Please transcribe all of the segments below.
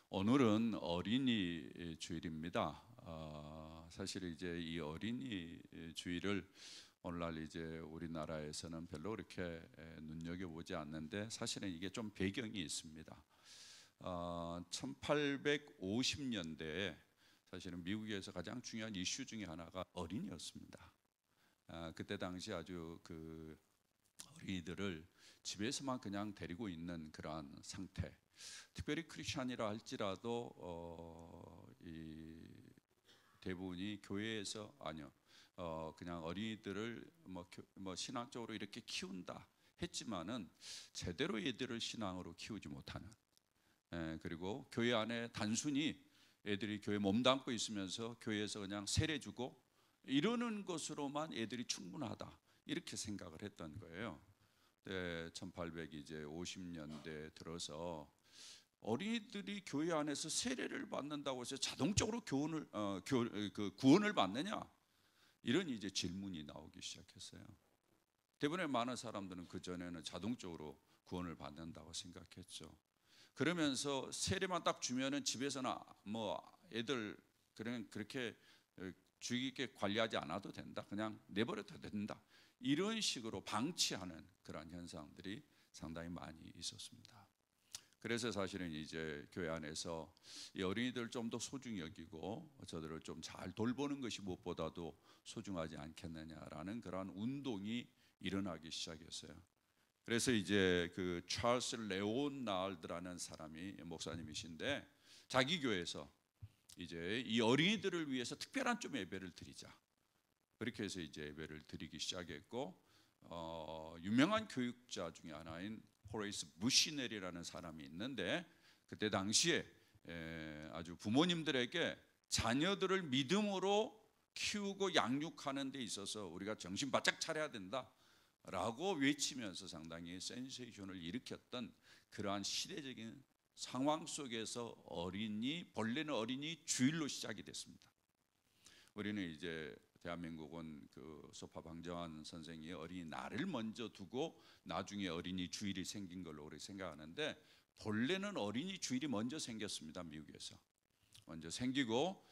오늘은 어린이 주일입니다. 사실 이제 이 어린이 주일을 오늘날 이제 우리나라에서는 별로 그렇게 눈여겨보지 않는데 사실은 이게 좀 배경이 있습니다. 1850년대에 사실은 미국에서 가장 중요한 이슈 중에 하나가 어린이였습니다. 그때 당시 아주 그 어린이들을 집에서만 그냥 데리고 있는 그러한 상태. 특별히 크리스찬이라 할지라도 이 대부분이 교회에서 아니요 그냥 어린이들을 뭐 신앙적으로 이렇게 키운다 했지만은 제대로 애들을 신앙으로 키우지 못하는 그리고 교회 안에 단순히 애들이 교회 몸담고 있으면서 교회에서 그냥 세례주고 이러는 것으로만 애들이 충분하다 이렇게 생각을 했던 거예요. 1850년대 들어서 어린이들이 교회 안에서 세례를 받는다고 해서 자동적으로 구원을 받느냐 이런 이제 질문이 나오기 시작했어요. 대부분의 많은 사람들은 그 전에는 자동적으로 구원을 받는다고 생각했죠. 그러면서 세례만 딱 주면은 집에서는 뭐 애들 그렇게 주의 깊게 관리하지 않아도 된다. 그냥 내버려둬도 된다. 이런 식으로 방치하는 그런 현상들이 상당히 많이 있었습니다. 그래서 사실은 이제 교회 안에서 이 어린이들을 좀 더 소중히 여기고 저들을 좀 잘 돌보는 것이 무엇보다도 소중하지 않겠느냐라는 그런 운동이 일어나기 시작했어요. 그래서 이제 그 찰스 레오날드라는 사람이 목사님이신데 자기 교회에서 이제 이 어린이들을 위해서 특별한 좀 예배를 드리자. 그렇게 해서 이제 예배를 드리기 시작했고 유명한 교육자 중에 하나인 호레이스 부시넬이라는 사람이 있는데 그때 당시에 아주 부모님들에게 자녀들을 믿음으로 키우고 양육하는 데 있어서 우리가 정신 바짝 차려야 된다라고 외치면서 상당히 센세이션을 일으켰던 그러한 시대적인 상황 속에서 본래는 어린이 주일로 시작이 됐습니다. 우리는 이제 대한민국은 그 소파 방정환 선생이 어린이날을 먼저 두고 나중에 어린이 주일이 생긴 걸로 우리 생각하는데 본래는 어린이 주일이 먼저 생겼습니다. 미국에서 먼저 생기고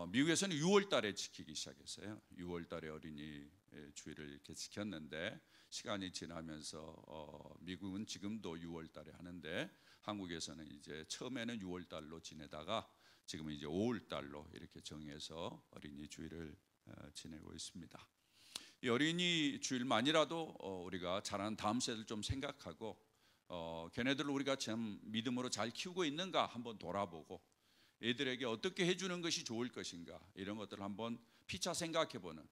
미국에서는 6월 달에 지키기 시작했어요. 6월 달에 어린이 주일을 이렇게 지켰는데 시간이 지나면서 미국은 지금도 6월 달에 하는데 한국에서는 이제 처음에는 6월 달로 지내다가 지금은 이제 5월 달로 이렇게 정해서 어린이 주일을 지내고 있습니다. 이 어린이 주일만이라도 우리가 자라는 다음 세대를 좀 생각하고 걔네들을 우리가 참 믿음으로 잘 키우고 있는가 한번 돌아보고 애들에게 어떻게 해주는 것이 좋을 것인가 이런 것들을 한번 피차 생각해보는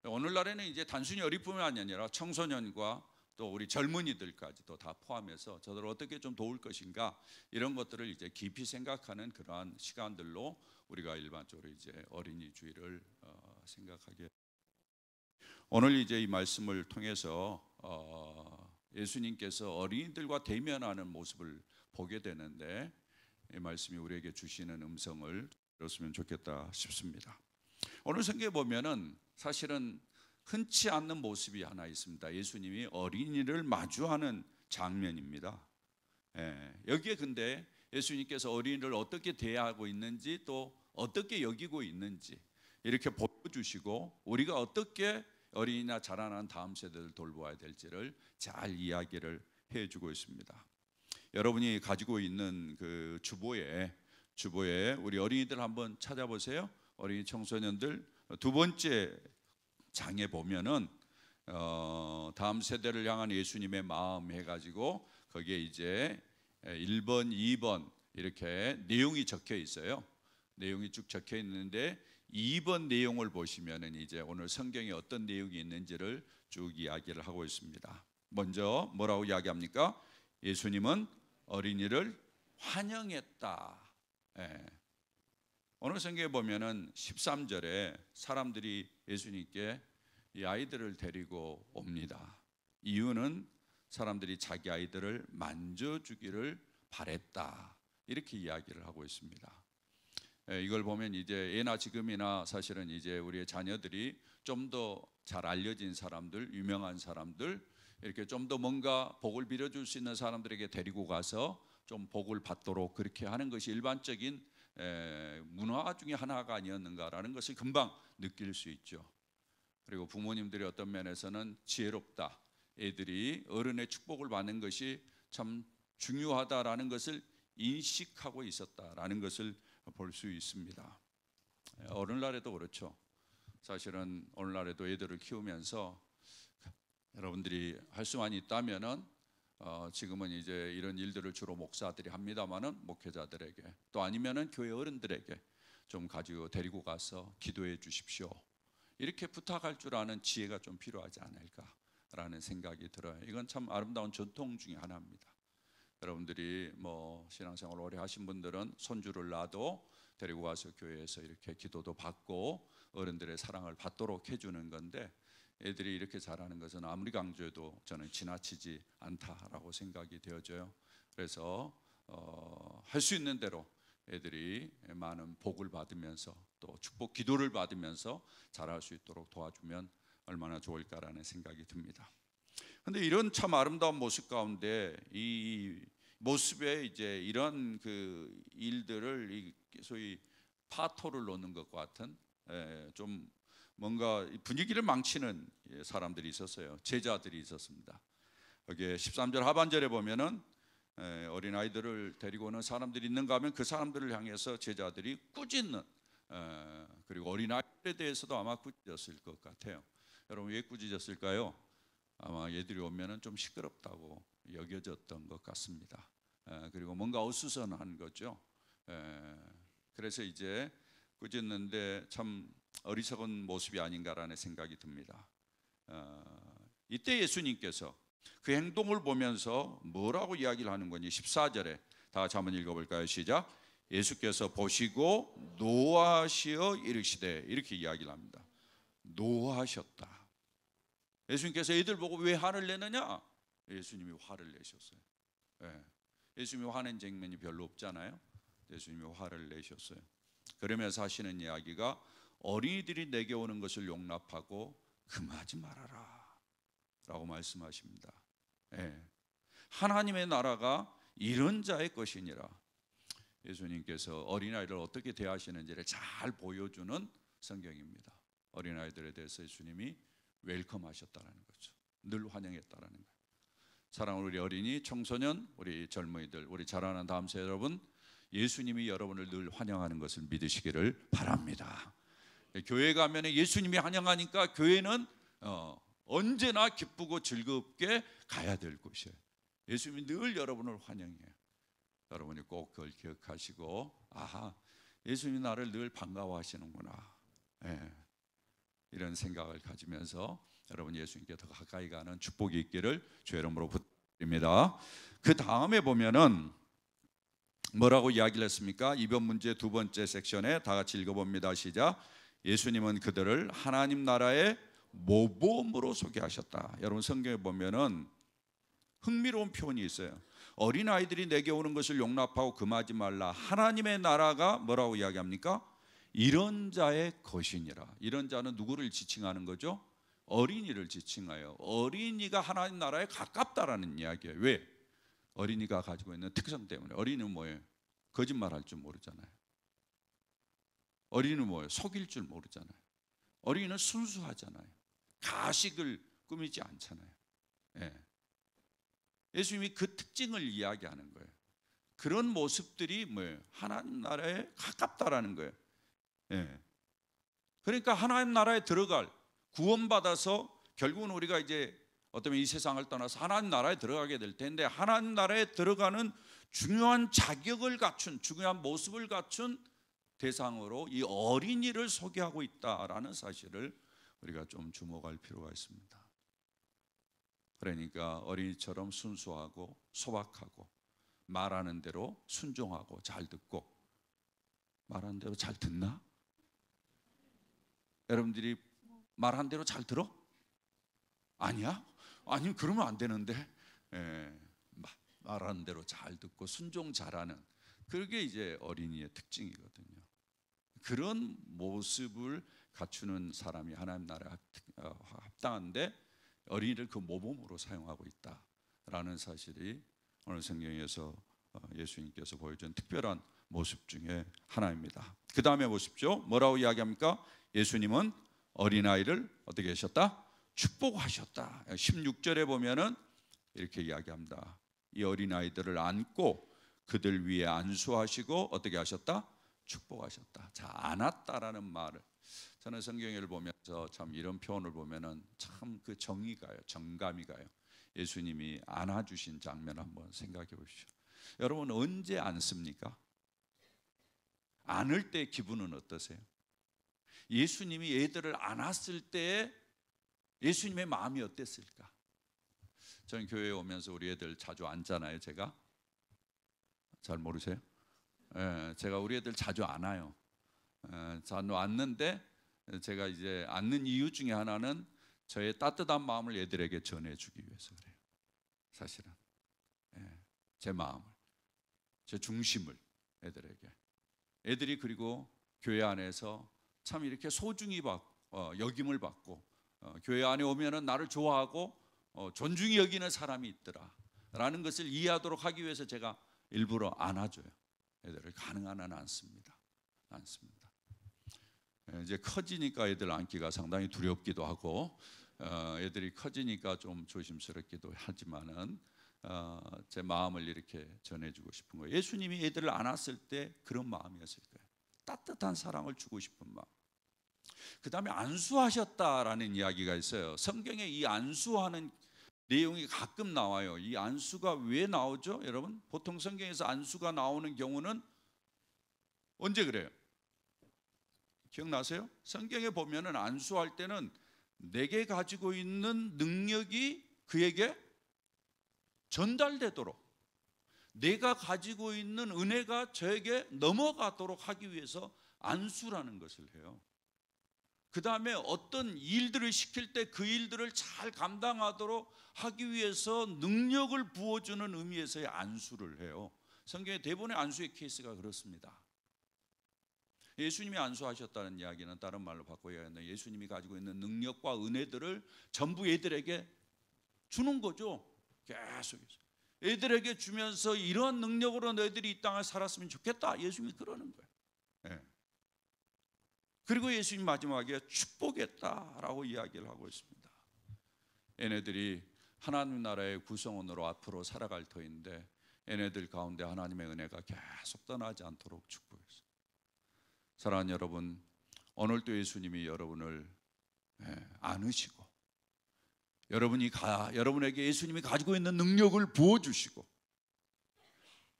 오늘날에는 이제 단순히 어린뿐만 아니라 청소년과 또 우리 젊은이들까지도 다 포함해서 저들을 어떻게 좀 도울 것인가 이런 것들을 이제 깊이 생각하는 그러한 시간들로 우리가 일반적으로 이제 어린이 주일을 생각하게. 오늘 이제 이 말씀을 통해서 예수님께서 어린이들과 대면하는 모습을 보게 되는데 이 말씀이 우리에게 주시는 음성을 들었으면 좋겠다 싶습니다. 오늘 성경에 보면은 사실은 흔치 않는 모습이 하나 있습니다. 예수님이 어린이를 마주하는 장면입니다. 여기에 근데 예수님께서 어린이를 어떻게 대하고 있는지 또 어떻게 여기고 있는지 이렇게 보여주시고 우리가 어떻게 어린이나 자라난 다음 세대를 돌보아야 될지를 잘 이야기를 해주고 있습니다. 여러분이 가지고 있는 그 주보에 우리 어린이들 한번 찾아보세요. 어린이 청소년들 두 번째 장에 보면은 다음 세대를 향한 예수님의 마음 해가지고 거기에 이제 1번, 2번 이렇게 내용이 적혀 있어요. 내용이 쭉 적혀 있는데 2번 내용을 보시면은 이제 오늘 성경에 어떤 내용이 있는지를 쭉 이야기를 하고 있습니다. 먼저 뭐라고 이야기합니까? 예수님은 어린이를 환영했다. 오늘 성경에 보면은 13절에 사람들이 예수님께 이 아이들을 데리고 옵니다. 이유는 사람들이 자기 아이들을 만져주기를 바랬다. 이렇게 이야기를 하고 있습니다. 이걸 보면 이제 예나 지금이나 사실은 이제 우리의 자녀들이 좀 더 잘 알려진 사람들, 유명한 사람들 이렇게 좀 더 뭔가 복을 빌어줄 수 있는 사람들에게 데리고 가서 좀 복을 받도록 그렇게 하는 것이 일반적인 문화 중에 하나가 아니었는가라는 것을 금방 느낄 수 있죠. 그리고 부모님들이 어떤 면에서는 지혜롭다, 애들이 어른의 축복을 받는 것이 참 중요하다라는 것을 인식하고 있었다라는 것을 볼 수 있습니다. 오늘날에도 그렇죠. 사실은 오늘날에도 애들을 키우면서 여러분들이 할 수만 있다면은 지금은 이제 이런 일들을 주로 목사들이 합니다만은 목회자들에게 또 아니면은 교회 어른들에게 좀 가지고 데리고 가서 기도해 주십시오. 이렇게 부탁할 줄 아는 지혜가 좀 필요하지 않을까라는 생각이 들어요. 이건 참 아름다운 전통 중에 하나입니다. 여러분들이 뭐 신앙생활 오래 하신 분들은 손주를 낳아도 데리고 가서 교회에서 이렇게 기도도 받고 어른들의 사랑을 받도록 해주는 건데, 애들이 이렇게 잘하는 것은 아무리 강조해도 저는 지나치지 않다라고 생각이 되어져요. 그래서 할 수 있는 대로 애들이 많은 복을 받으면서 또 축복 기도를 받으면서 자랄 수 있도록 도와주면 얼마나 좋을까라는 생각이 듭니다. 근데 이런 참 아름다운 모습 가운데 이 모습에 이제 이런 그 일들을 소위 파토를 놓는 것 같은 좀 뭔가 분위기를 망치는 사람들이 있었어요. 제자들이 있었습니다. 여기에 13절 하반절에 보면은 어린 아이들을 데리고 오는 사람들이 있는가 하면 그 사람들을 향해서 제자들이 꾸짖는, 그리고 어린 아이들에 대해서도 아마 꾸짖었을 것 같아요. 여러분 왜 꾸짖었을까요? 아마 얘들이 오면은 좀 시끄럽다고 여겨졌던 것 같습니다. 그리고 뭔가 어수선한 거죠. 그래서 이제 꾸짖는데 참 어리석은 모습이 아닌가라는 생각이 듭니다. 이때 예수님께서 그 행동을 보면서 뭐라고 이야기를 하는 건지 14절에 다 같이 한번 읽어볼까요? 시작. 예수께서 보시고 노하시어 이르시되, 이렇게 이야기를 합니다. 노하셨다. 예수님께서 애들 보고 왜 화를 내느냐? 예수님이 화를 내셨어요. 예수님이 화낸 장면이 별로 없잖아요. 예수님이 화를 내셨어요. 그러면서 하시는 이야기가 어린이들이 내게 오는 것을 용납하고 금하지 말아라 라고 말씀하십니다. 하나님의 나라가 이런 자의 것이니라. 예수님께서 어린아이를 어떻게 대하시는지를 잘 보여주는 성경입니다. 어린아이들에 대해서 예수님이 웰컴하셨다는 거죠. 늘 환영했다는 거예요. 사랑하는 우리 어린이, 청소년, 우리 젊은이들, 우리 자라는 다음 세대 여러분, 예수님이 여러분을 늘 환영하는 것을 믿으시기를 바랍니다. 교회 가면 예수님이 환영하니까 교회는 언제나 기쁘고 즐겁게 가야 될 곳이에요. 예수님이 늘 여러분을 환영해요. 여러분이 꼭 그걸 기억하시고, 아하, 예수님이 나를 늘 반가워하시는구나, 이런 생각을 가지면서 여러분 예수님께 더 가까이 가는 축복이 있기를 주의 이름으로 부탁드립니다. 그 다음에 보면은 뭐라고 이야기를 했습니까? 이번 문제 두 번째 섹션에 다 같이 읽어봅니다. 시작. 예수님은 그들을 하나님 나라의 모범으로 소개하셨다. 여러분 성경에 보면은 흥미로운 표현이 있어요. 어린 아이들이 내게 오는 것을 용납하고 금하지 말라. 하나님의 나라가 뭐라고 이야기합니까? 이런 자의 것이니라. 이런 자는 누구를 지칭하는 거죠? 어린이를 지칭하여 어린이가 하나님 나라에 가깝다라는 이야기예요. 왜? 어린이가 가지고 있는 특성 때문에. 어린이는 뭐예요? 거짓말할 줄 모르잖아요. 어린이는 뭐예요? 속일 줄 모르잖아요. 어린이는 순수하잖아요. 가식을 꾸미지 않잖아요. 예수님이 그 특징을 이야기하는 거예요. 그런 모습들이 뭐예요? 하나님 나라에 가깝다라는 거예요. 그러니까 하나님 나라에 들어갈, 구원받아서 결국은 우리가 이제 어쩌면 이 세상을 떠나서 하나님 나라에 들어가게 될 텐데, 하나님 나라에 들어가는 중요한 자격을 갖춘, 중요한 모습을 갖춘 대상으로 이 어린이를 소개하고 있다라는 사실을 우리가 좀 주목할 필요가 있습니다. 그러니까 어린이처럼 순수하고 소박하고 말하는 대로 순종하고 잘 듣고. 말하는 대로 잘 듣나? 여러분들이 말한 대로 잘 들어? 아니야? 아니면 그러면 안 되는데. 말하는 대로 잘 듣고 순종 잘하는, 그게 이제 어린이의 특징이거든요. 그런 모습을 갖추는 사람이 하나님 나라에 합당한데, 어린이를 그 모범으로 사용하고 있다라는 사실이 오늘 성경에서 예수님께서 보여준 특별한 모습 중에 하나입니다. 그 다음에 보십시오. 뭐라고 이야기합니까? 예수님은 어린아이를 어떻게 하셨다? 축복하셨다. 16절에 보면은 이렇게 이야기합니다. 이 어린아이들을 안고 그들 위에 안수하시고 어떻게 하셨다? 축복하셨다. 자, 안았다라는 말을 저는 성경을 보면서 참 이런 표현을 보면은 참 그 정이 가요. 정감이 가요. 예수님이 안아주신 장면 한번 생각해 보십시오. 여러분 언제 안습니까? 안을 때 기분은 어떠세요? 예수님이 애들을 안았을 때 예수님의 마음이 어땠을까? 저는 교회에 오면서 우리 애들 자주 안잖아요. 제가 잘 모르세요? 제가 우리 애들 자주 안아요. 자주 안는데 제가 이제 안는 이유 중에 하나는 저의 따뜻한 마음을 애들에게 전해주기 위해서 그래요. 사실은 제 마음을, 제 중심을 애들에게. 애들이 그리고 교회 안에서 참 이렇게 소중히 받고 여김을 받고 교회 안에 오면은 나를 좋아하고 존중히 여기는 사람이 있더라라는 것을 이해하도록 하기 위해서 제가 일부러 안아줘요. 애들을 가능한 한 안습니다. 이제 커지니까 애들 안기가 상당히 두렵기도 하고 애들이 커지니까 좀 조심스럽기도 하지만은 제 마음을 이렇게 전해주고 싶은 거예요. 예수님이 애들을 안았을 때 그런 마음이었을 거예요. 따뜻한 사랑을 주고 싶은 마음. 그 다음에 안수하셨다라는 이야기가 있어요. 성경에 이 안수하는 내용이 가끔 나와요. 이 안수가 왜 나오죠? 여러분 보통 성경에서 안수가 나오는 경우는 언제 그래요? 기억나세요? 성경에 보면은 안수할 때는 내게 가지고 있는 능력이 그에게 전달되도록, 내가 가지고 있는 은혜가 저에게 넘어가도록 하기 위해서 안수라는 것을 해요. 그 다음에 어떤 일들을 시킬 때 그 일들을 잘 감당하도록 하기 위해서 능력을 부어주는 의미에서의 안수를 해요. 성경의 대부분의 안수의 케이스가 그렇습니다. 예수님이 안수하셨다는 이야기는 다른 말로 바꿔야겠네요. 예수님이 가지고 있는 능력과 은혜들을 전부 애들에게 주는 거죠. 계속해서 애들에게 주면서 이런 능력으로 너희들이 이 땅을 살았으면 좋겠다. 예수님이 그러는 거예요. 그리고 예수님 마지막에 축복했다라고 이야기를 하고 있습니다. 얘네들이 하나님 나라의 구성원으로 앞으로 살아갈 터인데 얘네들 가운데 하나님의 은혜가 계속 떠나지 않도록 축복했어요. 사랑하는 여러분, 오늘도 예수님이 여러분을 안으시고 여러분에게 예수님이 가지고 있는 능력을 부어주시고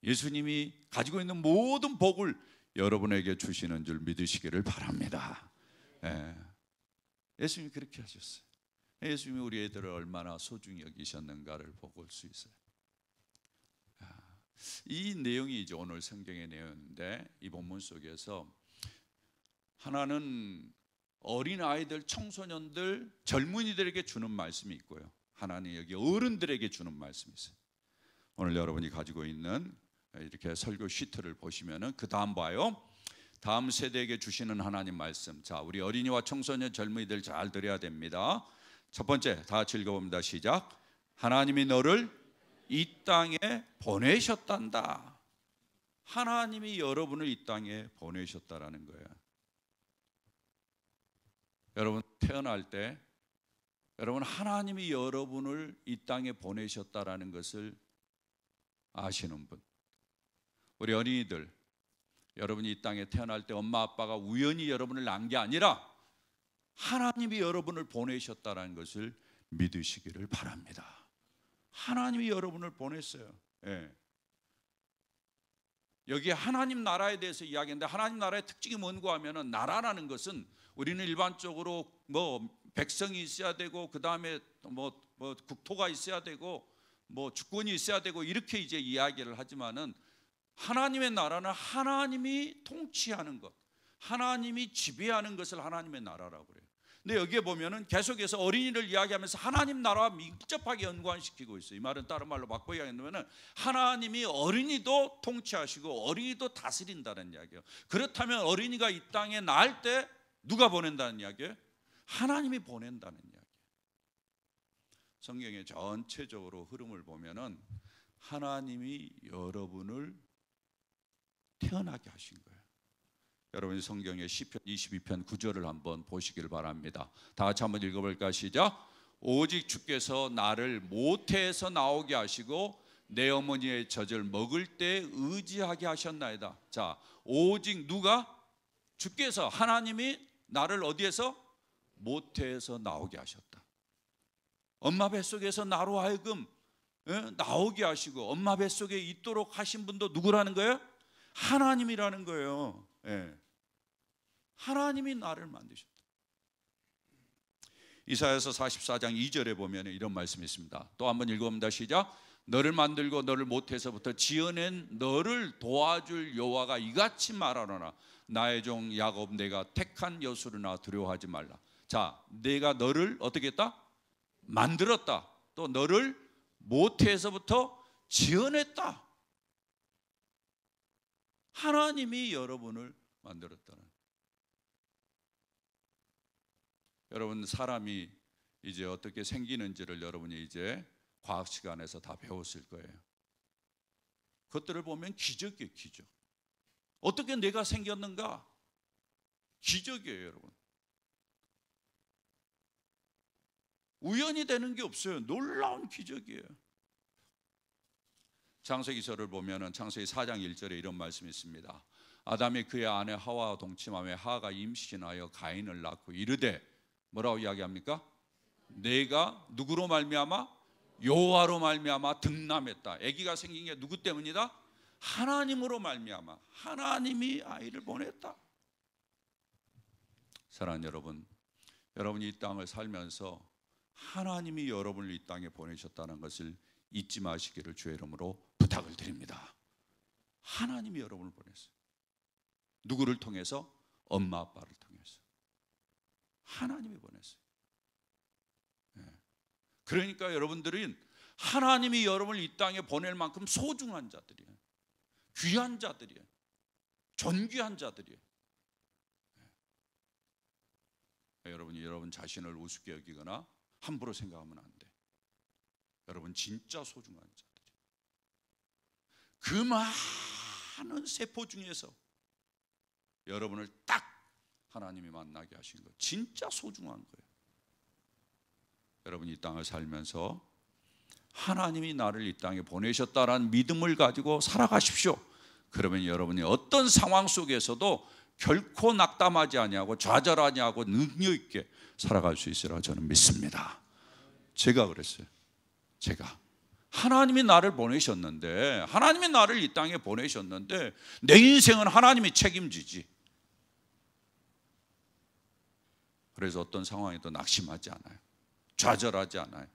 예수님이 가지고 있는 모든 복을 여러분에게 주시는 줄 믿으시기를 바랍니다. 예수님이 그렇게 하셨어요. 예수님이 우리 애들을 얼마나 소중히 여기셨는가를 볼 수 있어요. 이 내용이 이제 오늘 성경의 내용인데 이 본문 속에서 하나는 어린아이들, 청소년들, 젊은이들에게 주는 말씀이 있고요. 하나는 여기 어른들에게 주는 말씀이 있어요. 오늘 여러분이 가지고 있는 이렇게 설교 시트를 보시면은 그 다음 봐요. 다음 세대에게 주시는 하나님 말씀. 자, 우리 어린이와 청소년, 젊은이들 잘 들어야 됩니다. 첫 번째, 다 같이 읽어봅니다. 시작. 하나님이 너를 이 땅에 보내셨단다. 하나님이 여러분을 이 땅에 보내셨다라는 거예요. 여러분 태어날 때 여러분 하나님이 여러분을 이 땅에 보내셨다라는 것을 아시는 분, 우리 어린이들, 여러분이 이 땅에 태어날 때 엄마 아빠가 우연히 여러분을 낳은 게 아니라 하나님이 여러분을 보내셨다라는 것을 믿으시기를 바랍니다. 하나님이 여러분을 보냈어요. 여기 하나님 나라에 대해서 이야기했는데 하나님 나라의 특징이 뭔가 하면은 나라라는 것은 우리는 일반적으로 뭐 백성이 있어야 되고 그 다음에 뭐 국토가 있어야 되고 뭐 주권이 있어야 되고 이렇게 이제 이야기를 하지만은 하나님의 나라는 하나님이 통치하는 것, 하나님이 지배하는 것을 하나님의 나라라고 그래요. 근데 여기에 보면은 계속해서 어린이를 이야기하면서 하나님 나라와 밀접하게 연관시키고 있어요. 이 말은 다른 말로 바꿔 이야기하면 하나님이 어린이도 통치하시고 어린이도 다스린다는 이야기예요. 그렇다면 어린이가 이 땅에 날 때 누가 보낸다는 이야기예요? 하나님이 보낸다는 이야기예요. 성경의 전체적으로 흐름을 보면은 하나님이 여러분을 태어나게 하신 거예요. 여러분이 성경의 시편 22편 9절을 한번 보시길 바랍니다. 다 같이 한번 읽어볼까? 시작. 오직 주께서 나를 모태에서 나오게 하시고 내 어머니의 젖을 먹을 때 의지하게 하셨나이다. 자, 오직 누가? 주께서, 하나님이 나를 어디에서? 모태에서 나오게 하셨다. 엄마 뱃속에서 나로 하여금 나오게 하시고 엄마 뱃속에 있도록 하신 분도 누구라는 거예요? 하나님이라는 거예요. 하나님이 나를 만드셨다. 이사야서 44장 2절에 보면 이런 말씀이 있습니다. 또 한번 읽어봅니다. 시작. 너를 만들고 너를 모태에서부터 지어낸 너를 도와줄 여호와가 이같이 말하노라. 나의 종 야곱 내가 택한 여수르나 두려워하지 말라. 자, 내가 너를 어떻게 했다? 만들었다. 또 너를 모태에서부터 지어냈다. 하나님이 여러분을 만들었다는. 여러분, 사람이 이제 어떻게 생기는지를 여러분이 이제 과학 시간에서 다 배웠을 거예요. 그것들을 보면 기적이에요, 기적. 어떻게 내가 생겼는가? 기적이에요, 여러분. 우연이 되는 게 없어요. 놀라운 기적이에요. 창세기서를 보면은 창세기 4장 1절에 이런 말씀이 있습니다. 아담이 그의 아내 하와와 동침하며 하와가 임신하여 가인을 낳고 이르되 뭐라고 이야기합니까? 내가 누구로 말미암아? 여호와로 말미암아 등남했다. 아기가 생긴 게 누구 때문이다? 하나님으로 말미암아. 하나님이 아이를 보냈다. 사랑하는 여러분, 여러분이 이 땅을 살면서 하나님이 여러분을 이 땅에 보내셨다는 것을 잊지 마시기를 주의 이름으로 부탁을 드립니다. 하나님이 여러분을 보냈어요. 누구를 통해서? 엄마 아빠를 통해서. 하나님이 보냈어요. 그러니까 여러분들은 하나님이 여러분을 이 땅에 보낼 만큼 소중한 자들이에요. 귀한 자들이에요. 존귀한 자들이에요. 여러분이 여러분 자신을 우습게 여기거나 함부로 생각하면 안 돼. 여러분 진짜 소중한 자들이에요. 그 많은 세포 중에서 여러분을 딱 하나님이 만나게 하신 거 진짜 소중한 거예요. 여러분이 이 땅을 살면서 하나님이 나를 이 땅에 보내셨다라는 믿음을 가지고 살아가십시오. 그러면 여러분이 어떤 상황 속에서도 결코 낙담하지 아니하고 좌절하지 않고 능력 있게 살아갈 수 있으리라 저는 믿습니다. 제가 그랬어요. 제가 하나님이 나를 보내셨는데, 하나님이 나를 이 땅에 보내셨는데 내 인생은 하나님이 책임지지. 그래서 어떤 상황에도 낙심하지 않아요. 좌절하지 않아요.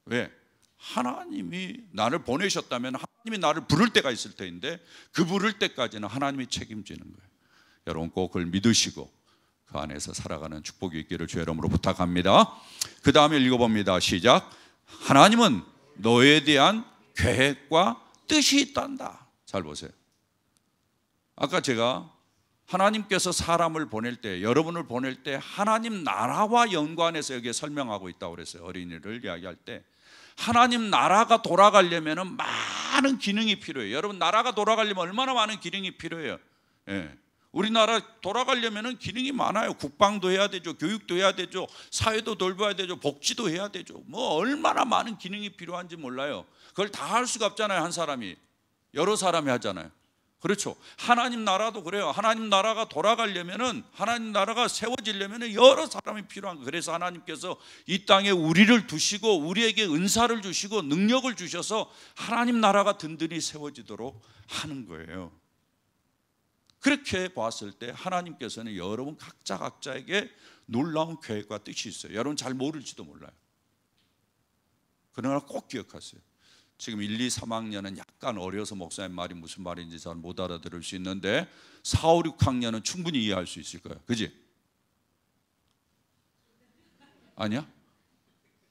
왜? 하나님이 나를 보내셨다면 하나님이 나를 부를 때가 있을 때인데 그 부를 때까지는 하나님이 책임지는 거예요. 여러분 꼭 그걸 믿으시고 그 안에서 살아가는 축복이 있기를 주의 이름으로 부탁합니다. 그 다음에 읽어봅니다. 시작. 하나님은 너에 대한 계획과 뜻이 있단다. 잘 보세요. 아까 제가 하나님께서 사람을 보낼 때, 여러분을 보낼 때 하나님 나라와 연관해서 여기에 설명하고 있다고 그랬어요. 어린이를 이야기할 때 하나님 나라가 돌아가려면 많은 기능이 필요해요. 여러분 나라가 돌아가려면 얼마나 많은 기능이 필요해요. 우리나라 돌아가려면 기능이 많아요. 국방도 해야 되죠. 교육도 해야 되죠. 사회도 돌봐야 되죠. 복지도 해야 되죠. 뭐 얼마나 많은 기능이 필요한지 몰라요. 그걸 다 할 수가 없잖아요. 한 사람이. 여러 사람이 하잖아요. 그렇죠. 하나님 나라도 그래요. 하나님 나라가 돌아가려면은, 하나님 나라가 세워지려면은 여러 사람이 필요한 거예요. 그래서 하나님께서 이 땅에 우리를 두시고 우리에게 은사를 주시고 능력을 주셔서 하나님 나라가 든든히 세워지도록 하는 거예요. 그렇게 봤을 때 하나님께서는 여러분 각자에게 놀라운 계획과 뜻이 있어요. 여러분 잘 모를지도 몰라요. 그러나 꼭 기억하세요. 지금 1, 2, 3학년은 약간 어려서 목사님 말이 무슨 말인지 잘 못 알아들을 수 있는데 4, 5, 6학년은 충분히 이해할 수 있을 거예요. 그지? 아니야?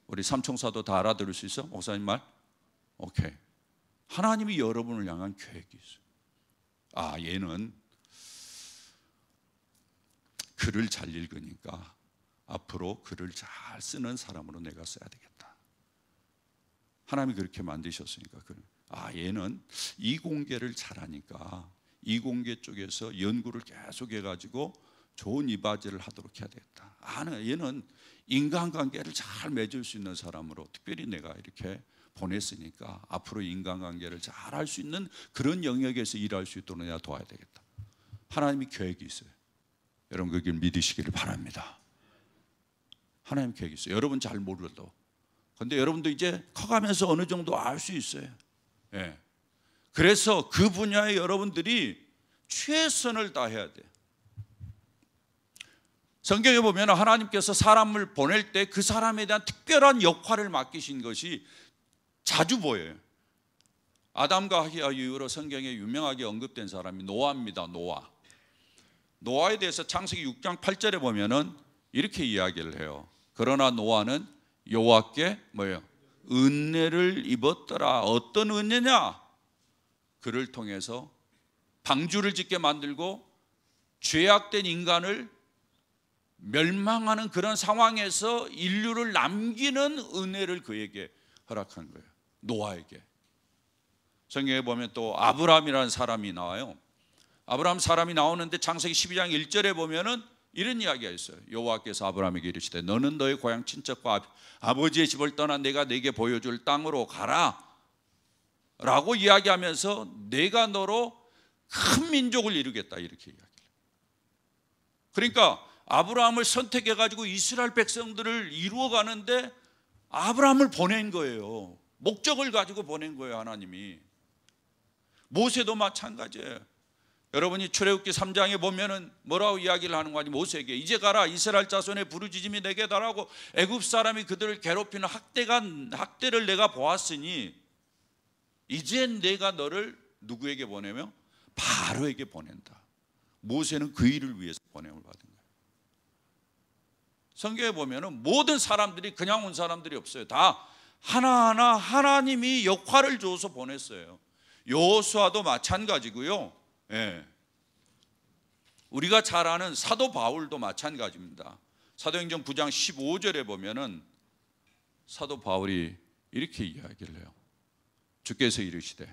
우리 삼총사도 다 알아들을 수 있어? 목사님 말? 오케이. 하나님이 여러분을 향한 계획이 있어요. 아, 얘는 글을 잘 읽으니까 앞으로 글을 잘 쓰는 사람으로 내가 써야 되겠다. 하나님이 그렇게 만드셨으니까 얘는 이공계를 잘하니까 이공계 쪽에서 연구를 계속 해가지고 좋은 이바지를 하도록 해야 되겠다. 얘는 인간관계를 잘 맺을 수 있는 사람으로 특별히 내가 이렇게 보냈으니까 앞으로 인간관계를 잘 할 수 있는 그런 영역에서 일할 수 있도록 내가 도와야 되겠다. 하나님이 계획이 있어요. 여러분 그걸 믿으시기를 바랍니다. 하나님 계획이 있어요. 여러분 잘 모르도. 근데 여러분도 이제 커가면서 어느 정도 알 수 있어요. 예. 그래서 그 분야에 여러분들이 최선을 다해야 돼요. 성경에 보면 하나님께서 사람을 보낼 때 그 사람에 대한 특별한 역할을 맡기신 것이 자주 보여요. 아담과 하와 이후로 성경에 유명하게 언급된 사람이 노아입니다. 노아에 대해서 창세기 6장 8절에 보면은 이렇게 이야기를 해요. 그러나 노아는 여호와께 뭐예요? 은혜를 입었더라. 어떤 은혜냐? 그를 통해서 방주를 짓게 만들고 죄악된 인간을 멸망하는 그런 상황에서 인류를 남기는 은혜를 그에게 허락한 거예요. 노아에게. 성경에 보면 또 아브라함이라는 사람이 나와요. 아브라함 사람이 나오는데 창세기 12장 1절에 보면은 이런 이야기가 있어요. 여호와께서 아브라함에게 이르시되 너는 너의 고향 친척과 아버지의 집을 떠나 내가 내게 보여줄 땅으로 가라 라고 이야기하면서 내가 너로 큰 민족을 이루겠다 이렇게 이야기해요. 그러니까 아브라함을 선택해가지고 이스라엘 백성들을 이루어가는데 아브라함을 보낸 거예요. 목적을 가지고 보낸 거예요. 하나님이. 모세도 마찬가지예요. 여러분이 출애굽기 3장에 보면은 뭐라고 이야기를 하는 거 아니? 모세에게 이제 가라 이스라엘 자손의 부르짖음이 내게 달하고 애굽 사람이 그들을 괴롭히는 학대를 내가 보았으니 이제 내가 너를 누구에게 보내며 바로에게 보낸다. 모세는 그 일을 위해서 보냄을 받은 거예요. 성경에 보면은 모든 사람들이 그냥 온 사람들이 없어요. 다 하나하나 하나님이 역할을 줘서 보냈어요. 여호수아도 마찬가지고요. 예. 우리가 잘 아는 사도 바울도 마찬가지입니다. 사도행전 9장 15절에 보면은 사도 바울이 이렇게 이야기를 해요. 주께서 이르시되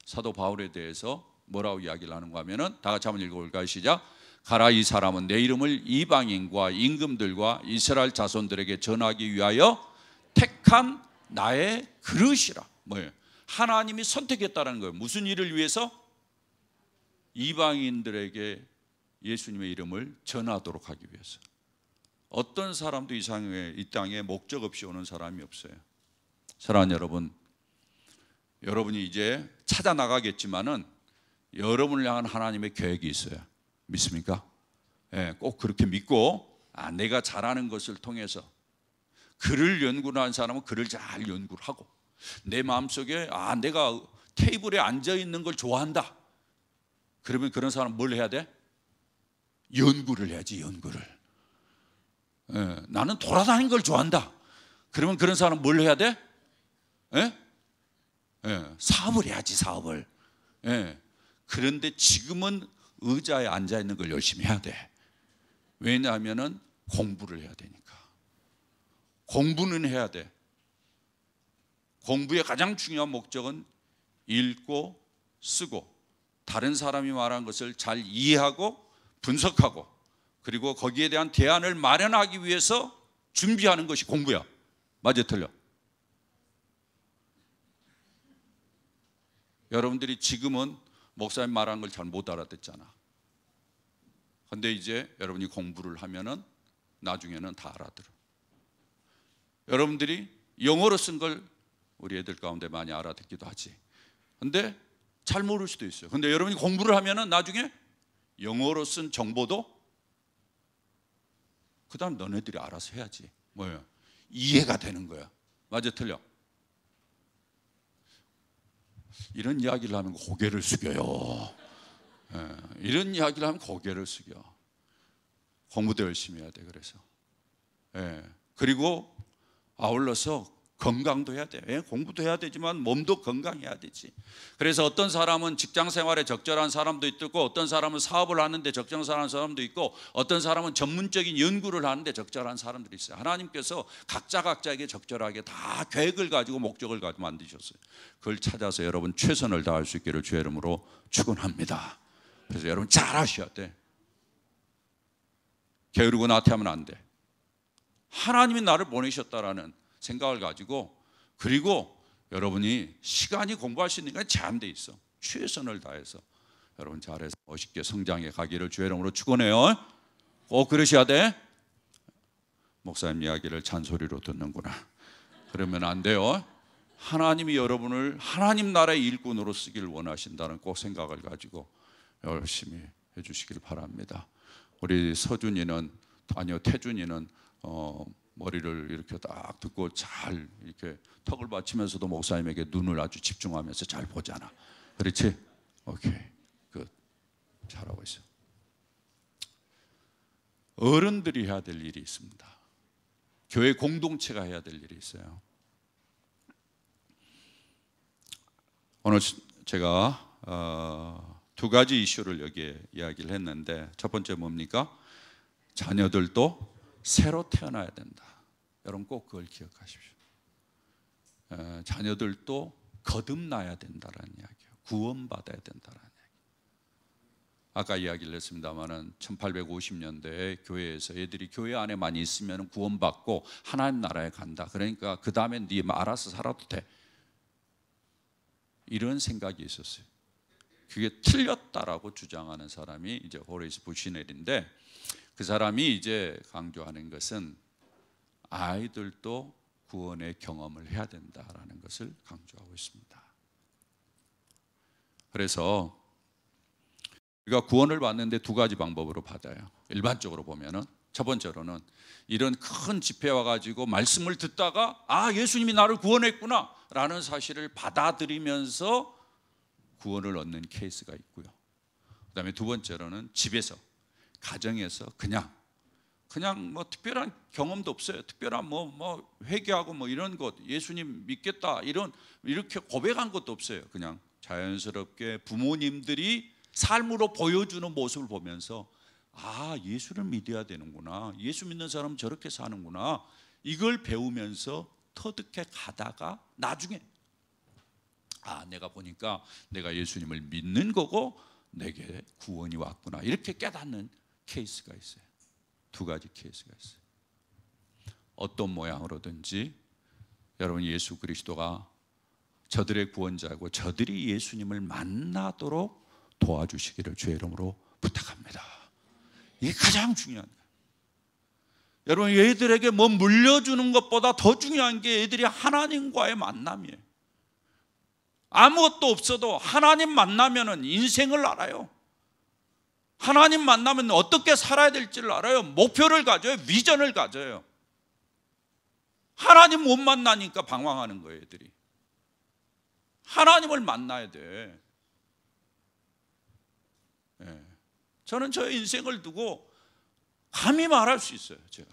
사도 바울에 대해서 뭐라고 이야기를 하는가 하면은 다 같이 한번 읽어볼까요? 시작. 가라 이 사람은 내 이름을 이방인과 임금들과 이스라엘 자손들에게 전하기 위하여 택한 나의 그릇이라. 뭐예요? 하나님이 선택했다는 거예요. 무슨 일을 위해서? 이방인들에게 예수님의 이름을 전하도록 하기 위해서. 어떤 사람도 이 땅에 목적 없이 오는 사람이 없어요. 사랑하는 여러분, 여러분이 이제 찾아 나가겠지만은 여러분을 향한 하나님의 계획이 있어요. 믿습니까? 예, 꼭 그렇게 믿고 내가 잘하는 것을 통해서 글을 연구를 한 사람은 글을 잘 연구를 하고 내 마음속에 내가 테이블에 앉아 있는 걸 좋아한다. 그러면 그런 사람은 뭘 해야 돼? 연구를 해야지. 연구를. 예, 나는 돌아다니는 걸 좋아한다. 그러면 그런 사람은 뭘 해야 돼? 예? 예, 사업을 해야지. 사업을. 예. 그런데 지금은 의자에 앉아 있는 걸 열심히 해야 돼. 왜냐하면은 공부를 해야 되니까. 공부는 해야 돼. 공부의 가장 중요한 목적은 읽고 쓰고 다른 사람이 말한 것을 잘 이해하고 분석하고 그리고 거기에 대한 대안을 마련하기 위해서 준비하는 것이 공부야. 맞아 틀려? 여러분들이 지금은 목사님 말한 걸 잘 못 알아듣잖아. 근데 이제 여러분이 공부를 하면은 나중에는 다 알아들어. 여러분들이 영어로 쓴 걸 우리 애들 가운데 많이 알아듣기도 하지. 근데 잘 모를 수도 있어요. 근데 여러분이 공부를 하면은 나중에 영어로 쓴 정보도 그다음 너네들이 알아서 해야지. 뭐예요? 이해가 되는 거야. 맞아 틀려? 이런 이야기를 하면 고개를 숙여요. 예, 이런 이야기를 하면 고개를 숙여. 공부도 열심히 해야 돼. 그래서 그리고 아울러서 건강도 해야 돼. 공부도 해야 되지만 몸도 건강해야 되지. 그래서 어떤 사람은 직장 생활에 적절한 사람도 있고, 어떤 사람은 사업을 하는데 적절한 사람도 있고, 어떤 사람은 전문적인 연구를 하는데 적절한 사람들이 있어요. 하나님께서 각자에게 적절하게 다 계획을 가지고 목적을 가지고 만드셨어요. 그걸 찾아서 여러분 최선을 다할 수 있기를 주의 이름으로 축원합니다. 그래서 여러분 잘 하셔야 돼. 게으르고 나태하면 안 돼. 하나님이 나를 보내셨다라는 생각을 가지고, 그리고 여러분이 시간이 공부할 수 있는 게 제한돼 있어. 최선을 다해서 여러분 잘해서 멋있게 성장해 가기를 주의 이름으로 축원해요. 꼭 그러셔야 돼. 목사님 이야기를 잔소리로 듣는구나. 그러면 안 돼요. 하나님이 여러분을 하나님 나라의 일꾼으로 쓰기를 원하신다는 꼭 생각을 가지고 열심히 해주시길 바랍니다. 우리 태준이는 머리를 이렇게 딱 듣고 잘 이렇게 턱을 받치면서도 목사님에게 눈을 아주 집중하면서 잘 보잖아. 그렇지? 오케이. 굿. 잘하고 있어. 어른들이 해야 될 일이 있습니다. 교회 공동체가 해야 될 일이 있어요. 오늘 제가 두 가지 이슈를 여기에 이야기를 했는데, 첫 번째 뭡니까? 자녀들도 새로 태어나야 된다. 여러분 꼭 그걸 기억하십시오. 자녀들도 거듭나야 된다라는 이야기예요. 구원받아야 된다라는 이야기. 아까 이야기를 했습니다마는 1850년대에 교회에서 애들이 교회 안에 많이 있으면 구원받고 하나님 나라에 간다. 그러니까 그 다음에 네 알아서 살아도 돼. 이런 생각이 있었어요. 그게 틀렸다라고 주장하는 사람이 이제 호레이스 부시넬인데, 그 사람이 이제 강조하는 것은 아이들도 구원의 경험을 해야 된다라는 것을 강조하고 있습니다. 그래서 우리가 구원을 받는데 두 가지 방법으로 받아요. 일반적으로 보면은 첫 번째로는 이런 큰 집회 와가지고 말씀을 듣다가 예수님이 나를 구원했구나 라는 사실을 받아들이면서 구원을 얻는 케이스가 있고요. 그 다음에 두 번째로는 집에서, 가정에서 그냥 뭐 특별한 경험도 없어요. 특별한 뭐 회개하고 뭐 이런 것, 예수님 믿겠다 이렇게 고백한 것도 없어요. 그냥 자연스럽게 부모님들이 삶으로 보여주는 모습을 보면서 예수를 믿어야 되는구나, 예수 믿는 사람은 저렇게 사는구나, 이걸 배우면서 터득해 가다가 나중에 내가 보니까 내가 예수님을 믿는 거고 내게 구원이 왔구나, 이렇게 깨닫는 케이스가 있어요. 두 가지 케이스가 있어요. 어떤 모양으로든지 여러분 예수 그리스도가 저들의 구원자고 저들이 예수님을 만나도록 도와주시기를 주의 이름으로 부탁합니다. 이게 가장 중요한 거예요. 여러분 얘들에게 뭐 물려주는 것보다 더 중요한 게 얘들이 하나님과의 만남이에요. 아무것도 없어도 하나님 만나면 인생을 알아요. 하나님 만나면 어떻게 살아야 될지를 알아요. 목표를 가져요. 비전을 가져요. 하나님 못 만나니까 방황하는 거예요, 애들이. 하나님을 만나야 돼. 저는 저의 인생을 두고 감히 말할 수 있어요, 제가.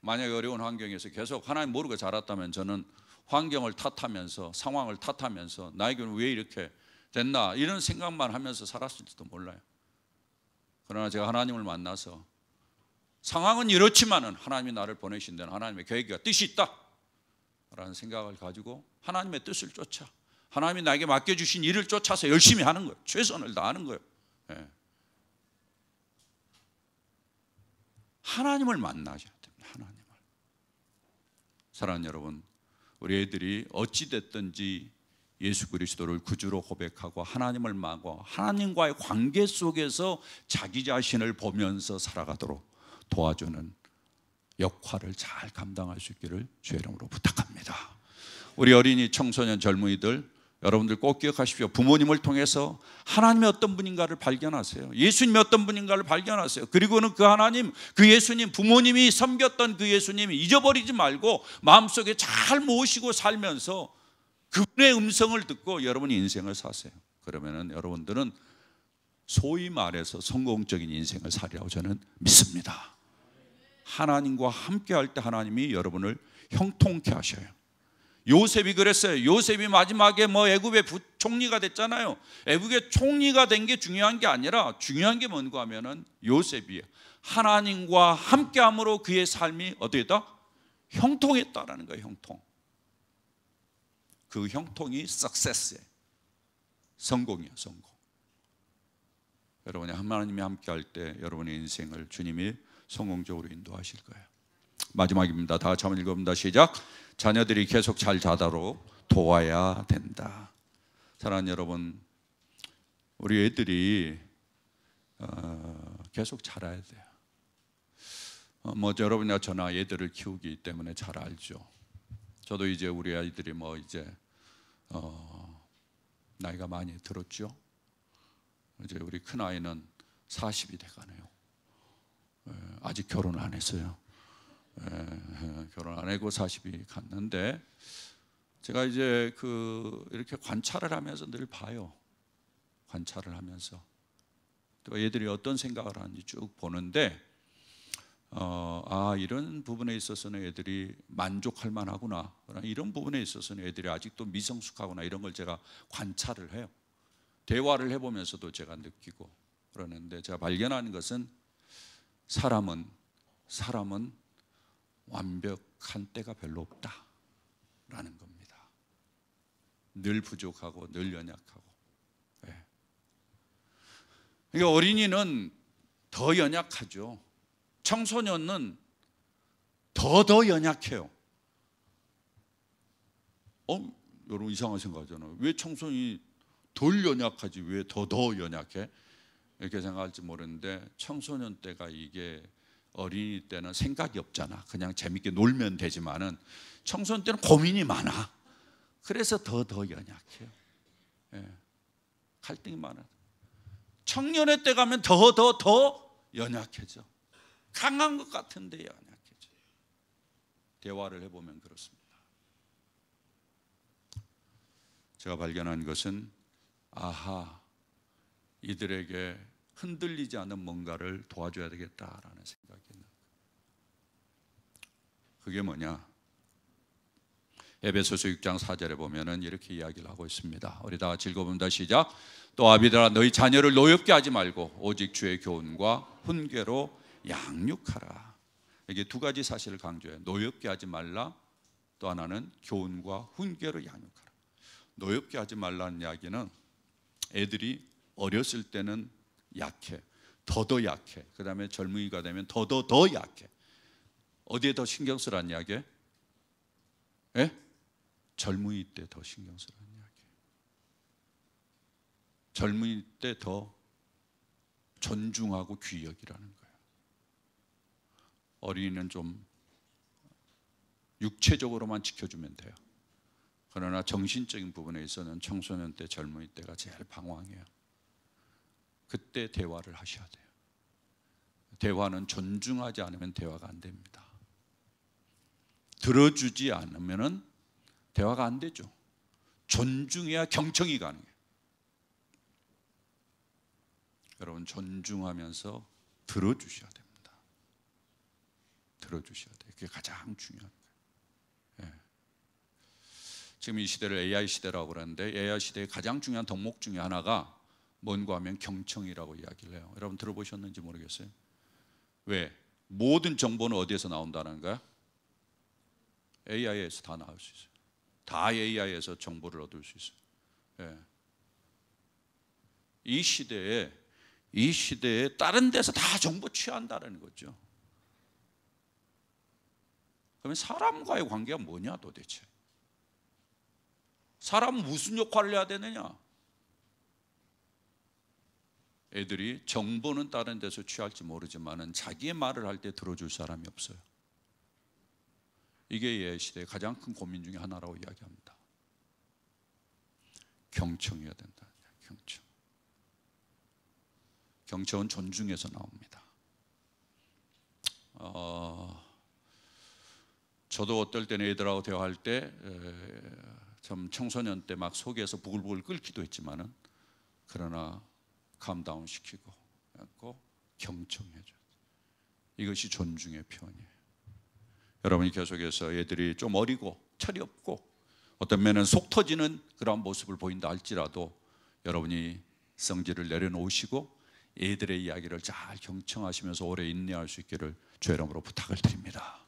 만약에 어려운 환경에서 계속 하나님 모르고 자랐다면 저는 환경을 탓하면서, 상황을 탓하면서 나에게는 왜 이렇게 됐나 이런 생각만 하면서 살았을지도 몰라요. 그러나 제가 하나님을 만나서 상황은 이렇지만은 하나님이 나를 보내신 데는 하나님의 계획과 뜻이 있다 라는 생각을 가지고 하나님의 뜻을 쫓아, 하나님이 나에게 맡겨주신 일을 쫓아서 열심히 하는 거예요. 최선을 다하는 거예요. 하나님을 만나셔야 됩니다. 하나님을. 사랑하는 여러분, 우리 애들이 어찌됐든지 예수 그리스도를 구주로 고백하고 하나님을 만나고 하나님과의 관계 속에서 자기 자신을 보면서 살아가도록 도와주는 역할을 잘 감당할 수 있기를 주의 이름으로 부탁합니다. 우리 어린이, 청소년, 젊은이들 여러분들 꼭 기억하십시오. 부모님을 통해서 하나님의 어떤 분인가를 발견하세요. 예수님이 어떤 분인가를 발견하세요. 그리고는 그 하나님, 그 예수님, 부모님이 섬겼던 그 예수님이 잊어버리지 말고 마음속에 잘 모시고 살면서 그분의 음성을 듣고 여러분이 인생을 사세요. 그러면은 여러분들은 소위 말해서 성공적인 인생을 살리라고 저는 믿습니다. 하나님과 함께 할 때 하나님이 여러분을 형통케 하셔요. 요셉이 그랬어요. 요셉이 마지막에 애굽의 총리가 됐잖아요. 애굽의 총리가 된 게 중요한 게 아니라 중요한 게 뭔가 하면은 요셉이 하나님과 함께함으로 그의 삶이 어디에다 형통했다라는 거예요. 형통. 그 형통이 석세스예요. 성공이에요. 성공. 여러분이 하나님이 함께할 때 여러분의 인생을 주님이 성공적으로 인도하실 거예요. 마지막입니다. 다 같이 한번 읽어봅니다. 시작. 자녀들이 계속 잘 자라도록 도와야 된다. 사랑하는 여러분, 우리 애들이 계속 자라야 돼요. 여러분이나 저나 애들을 키우기 때문에 잘 알죠. 저도 이제 우리 아이들이 이제 나이가 많이 들었죠. 이제 우리 큰 아이는 40이 돼가네요. 아직 결혼 안 했어요. 결혼 안 하고 40이 갔는데 제가 이제 이렇게 관찰을 하면서 늘 봐요. 관찰을 하면서 또 애들이 어떤 생각을 하는지 쭉 보는데 이런 부분에 있어서는 애들이 만족할 만하구나, 이런 부분에 있어서는 애들이 아직도 미성숙하구나, 이런 걸 제가 관찰을 해요. 대화를 해보면서도 제가 느끼고 그러는데 제가 발견하는 것은 사람은 완벽한 때가 별로 없다라는 겁니다. 늘 부족하고 늘 연약하고. 그러니까 어린이는 더 연약하죠. 청소년은 더 연약해요. 여러분 이상한 생각하잖아요. 왜 청소년이 덜 연약하지 왜 더 연약해? 이렇게 생각할지 모르는데 청소년 때가 이게 어린이 때는 생각이 없잖아. 그냥 재밌게 놀면 되지만은 청소년 때는 고민이 많아. 그래서 더 연약해요. 갈등이 많아. 청년의 때 가면 더 연약해져. 강한 것 같은데 연약해져. 대화를 해보면 그렇습니다. 제가 발견한 것은 이들에게 흔들리지 않는 뭔가를 도와줘야 되겠다라는 생각이 있는 거예요. 그게 뭐냐? 에베소서 6장 4절에 보면은 이렇게 이야기를 하고 있습니다. 우리 다 같이 읽어봅니다. 시작. 또 아비들아 너희 자녀를 노엽게 하지 말고 오직 주의 교훈과 훈계로 양육하라. 이게 두 가지 사실을 강조해요. 노엽게 하지 말라. 또 하나는 교훈과 훈계로 양육하라. 노엽게 하지 말라는 이야기는 애들이 어렸을 때는 약해. 더 약해. 그 다음에 젊은이가 되면 더 약해. 어디에 더 신경 쓰라는 이야기예요? 젊은이 때 더 신경 쓰라는 이야기예요. 젊은이 때 더 존중하고 귀히 여기라는 거예요. 어린이는 좀 육체적으로만 지켜주면 돼요. 그러나 정신적인 부분에 있어서는 청소년 때, 젊은이 때가 제일 방황해요. 그때 대화를 하셔야 돼요. 대화는 존중하지 않으면 대화가 안 됩니다. 들어주지 않으면 대화가 안 되죠. 존중해야 경청이 가능해요. 여러분 존중하면서 들어주셔야 됩니다. 들어주셔야 돼요. 그게 가장 중요한 거예요. 지금 이 시대를 AI 시대라고 그러는데 AI 시대의 가장 중요한 덕목 중에 하나가 뭔가 하면 경청이라고 이야기를 해요. 여러분 들어보셨는지 모르겠어요. 왜? 모든 정보는 어디에서 나온다는 거야? AI에서 다 나올 수 있어요. 다 AI에서 정보를 얻을 수 있어요. 이 시대에 다른 데서 다 정보 취한다는 거죠. 그러면 사람과의 관계가 뭐냐 도대체? 사람은 무슨 역할을 해야 되느냐? 애들이 정보는 다른 데서 취할지 모르지만은 자기의 말을 할 때 들어줄 사람이 없어요. 이게 이 시대의 가장 큰 고민 중에 하나라고 이야기합니다. 경청해야 된다. 경청. 경청은 존중에서 나옵니다. 저도 어떨 때는 애들하고 대화할 때 좀 청소년 때 막 속에서 부글부글 끓기도 했지만은 그러나 캄다운 시키고 경청해줘요. 이것이 존중의 표현이에요. 여러분이 계속해서 애들이 좀 어리고 철이 없고 어떤 면은 속 터지는 그런 모습을 보인다 할지라도 여러분이 성질을 내려놓으시고 애들의 이야기를 잘 경청하시면서 오래 인내할 수 있기를 주의 이름으로 부탁을 드립니다.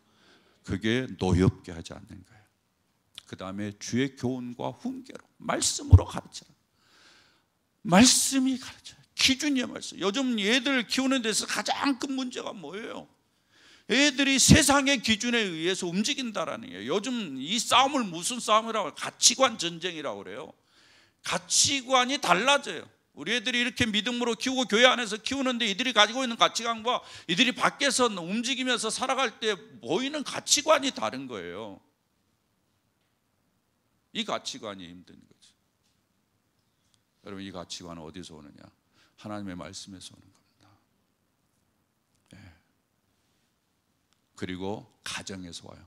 그게 노엽게 하지 않는 거예요. 그 다음에 주의 교훈과 훈계로 말씀으로 가르쳐라. 말씀이 가르쳐요. 기준이야 말씀. 요즘 애들 키우는 데서 가장 큰 문제가 뭐예요? 애들이 세상의 기준에 의해서 움직인다라는 거예요. 요즘 이 싸움을 무슨 싸움이라고 해요? 가치관 전쟁이라고 그래요. 가치관이 달라져요. 우리 애들이 이렇게 믿음으로 키우고 교회 안에서 키우는데 이들이 가지고 있는 가치관과 이들이 밖에서 움직이면서 살아갈 때 보이는 가치관이 다른 거예요. 이 가치관이 힘든 거죠. 여러분, 이 가치관은 어디서 오느냐? 하나님의 말씀에서 오는 겁니다. 네. 그리고 가정에서 와요.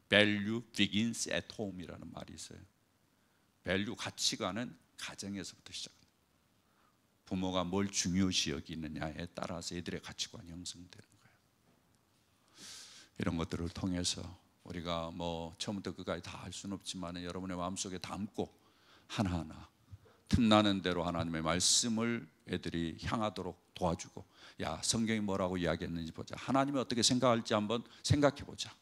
Value begins at home이라는 말이 있어요. value, 가치관은 가정에서부터 시작합니다. 부모가 뭘 중요시 여기느냐에 따라서 애들의 가치관이 형성되는 거예요. 이런 것들을 통해서 우리가 뭐 처음부터 끝까지 다 할 수는 없지만 여러분의 마음속에 담고 하나하나 틈나는 대로 하나님의 말씀을 애들이 향하도록 도와주고, 야, 성경이 뭐라고 이야기했는지 보자. 하나님이 어떻게 생각할지 한번 생각해 보자.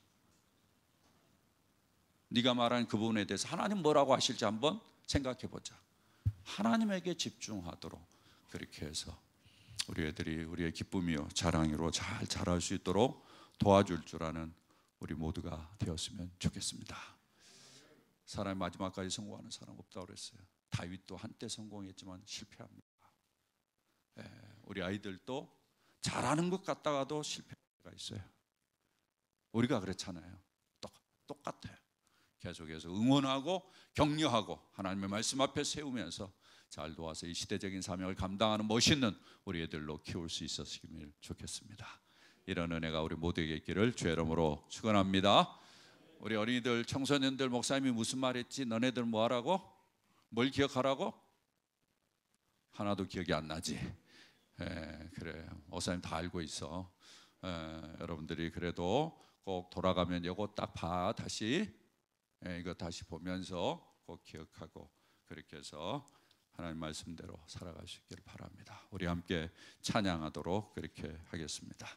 네가 말하는 그 부분에 대해서 하나님 뭐라고 하실지 한번 생각해 보자. 하나님에게 집중하도록 그렇게 해서 우리 애들이 우리의 기쁨이요 자랑이로 잘 자랄 수 있도록 도와줄 줄 아는 우리 모두가 되었으면 좋겠습니다. 사람이 마지막까지 성공하는 사람 없다고 그랬어요. 다윗도 한때 성공했지만 실패합니다. 우리 아이들도 잘하는 것 같다가도 실패가 있어요. 우리가 그렇잖아요. 똑같아요. 계속해서 응원하고 격려하고 하나님의 말씀 앞에 세우면서 잘 도와서 이 시대적인 사명을 감당하는 멋있는 우리 애들로 키울 수 있었으면 좋겠습니다. 이런 은혜가 우리 모두에게 있기를 주의 이름으로 축원합니다. 우리 어린이들, 청소년들, 목사님이 무슨 말 했지? 너네들 뭐 하라고? 뭘 기억하라고? 하나도 기억이 안 나지. 그래, 목사님 다 알고 있어. 여러분들이 그래도 꼭 돌아가면 이거 딱 봐. 다시 이거 다시 보면서 꼭 기억하고 그렇게 해서 하나님 말씀대로 살아갈 수 있기를 바랍니다. 우리 함께 찬양하도록 그렇게 하겠습니다.